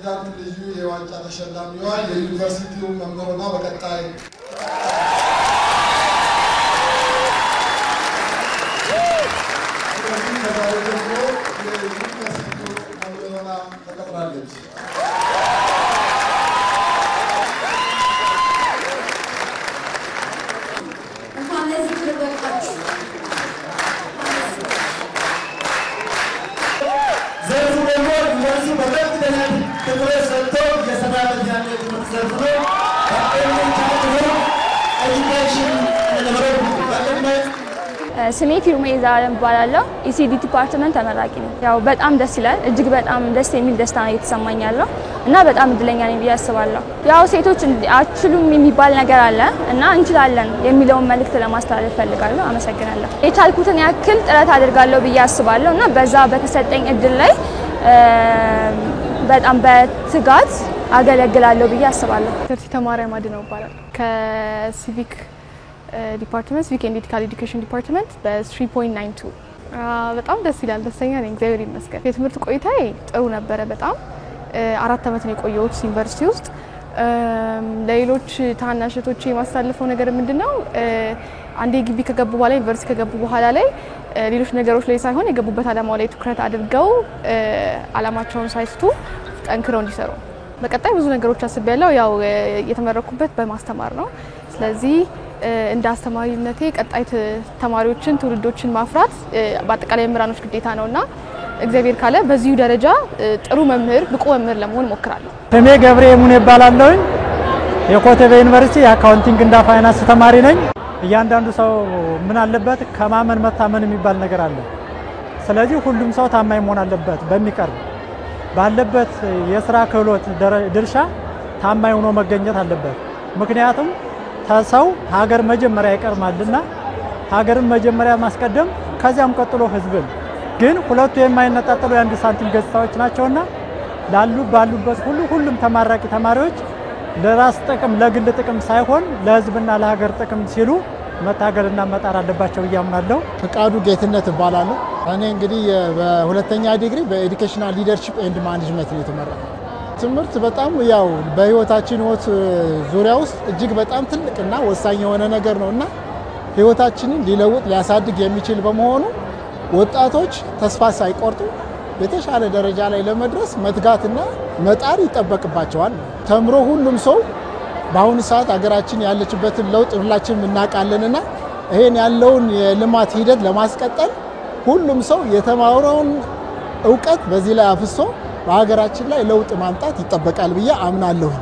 ፕሬዝዳንት ልዩ የዋንጫ ተሸላሚዋ የዩኒቨርሲቲው መምህርና በቀጣይ ተቀጥራለች። ዘርፉ ደግሞ ዩኒቨርሲቲው በከፍተኛ ትኩረት ሰጥቶ እየሰራበት ያለ ትምህርት ዘርፍ ነው። ስሜ ፊሩሜዛ እባላለሁ። ኢሲዲ ዲፓርትመንት ተመራቂ ነኝ። ያው በጣም ደስ ይላል። እጅግ በጣም ደስ የሚል ደስታ ነው እየተሰማኝ ያለው እና በጣም እድለኛ ነኝ ብዬ አስባለሁ። ያው ሴቶች አችሉም የሚባል ነገር አለ እና እንችላለን የሚለውን መልእክት ለማስተላለፍ ፈልጋለሁ። አመሰግናለሁ። የቻልኩትን ያክል ጥረት አድርጋለሁ ብዬ አስባለሁ እና በዛ በተሰጠኝ እድል ላይ በጣም በትጋት አገለግላለሁ ብዬ አስባለሁ። ተርሲታ ማርያም አድነው እባላለሁ። ከሲቪክ ዲፓርትመንት ሲቪክ ኤንድ ኤቲካል ኤዱኬሽን ዲፓርትመንት በ3.92 በጣም ደስ ይላል። ደስተኛ ነኝ፣ እግዚአብሔር ይመስገን። የትምህርት ቆይታዬ ጥሩ ነበረ። በጣም 4 አመት ነው የቆየሁት ዩኒቨርሲቲ ውስጥ። ለሌሎች ታናሽ እህቶቼ የማስተላልፈው ነገር ምንድነው አንዴ ግቢ ከገቡ በኋላ ዩኒቨርሲቲ ከገቡ በኋላ ላይ ሌሎች ነገሮች ላይ ሳይሆን የገቡበት አላማው ላይ ትኩረት አድርገው አላማቸውን ሳይስቱ ጠንክረው እንዲሰሩ። በቀጣይ ብዙ ነገሮች አስቤያለሁ። ያው የተመረኩበት በማስተማር ነው። ስለዚህ እንደ አስተማሪነቴ ቀጣይ ተማሪዎችን ትውልዶችን ማፍራት በአጠቃላይ መምህራኖች ግዴታ ነውና እግዚአብሔር ካለ በዚሁ ደረጃ ጥሩ መምህር ብቁ መምህር ለመሆን ሞክራለሁ። ስሜ ገብሬ ሙኔ እባላለሁ። የኮተቤ ዩኒቨርሲቲ የአካውንቲንግ እና ፋይናንስ ተማሪ ነኝ። እያንዳንዱ ሰው ምን አለበት ከማመን መታመን የሚባል ነገር አለ። ስለዚህ ሁሉም ሰው ታማኝ መሆን አለበት። በሚቀርብ ባለበት የሥራ ክህሎት ድርሻ ታማኝ ሆኖ መገኘት አለበት። ምክንያቱም ታሰው ሀገር መጀመሪያ ይቀርማልና ሀገርን መጀመሪያ ማስቀደም ከዚያም ቀጥሎ ህዝብን ግን ሁለቱ የማይነጣጠሉ የአንድ ሳንቲም ገጽታዎች ናቸውና ባሉበት ሁሉም ተማራቂ ተማሪዎች ለራስ ጥቅም ለግል ጥቅም ሳይሆን ለህዝብና ለሀገር ጥቅም ሲሉ መታገልና መጣር አለባቸው ያምናለሁ። ፍቃዱ ጌትነት እባላለሁ። እኔ እንግዲህ በሁለተኛ ዲግሪ በኤዱኬሽናል ሊደርሺፕ ኤንድ ማኔጅመንት ነው የተመረኩት። ትምህርት በጣም ያው በህይወታችን ዙሪያ ውስጥ እጅግ በጣም ትልቅና ወሳኝ የሆነ ነገር ነውና ህይወታችንን ሊለውጥ ሊያሳድግ የሚችል በመሆኑ ወጣቶች ተስፋ ሳይቆርጡ የተሻለ ደረጃ ላይ ለመድረስ መትጋትና መጣር ይጠበቅባቸዋል። ተምሮ ሁሉም ሰው በአሁኑ ሰዓት ሀገራችን ያለችበትን ለውጥ ሁላችንም እናውቃለንና ይሄን ያለውን የልማት ሂደት ለማስቀጠል ሁሉም ሰው የተማረውን ዕውቀት በዚህ ላይ አፍሶ በሀገራችን ላይ ለውጥ ማምጣት ይጠበቃል ብዬ አምናለሁ።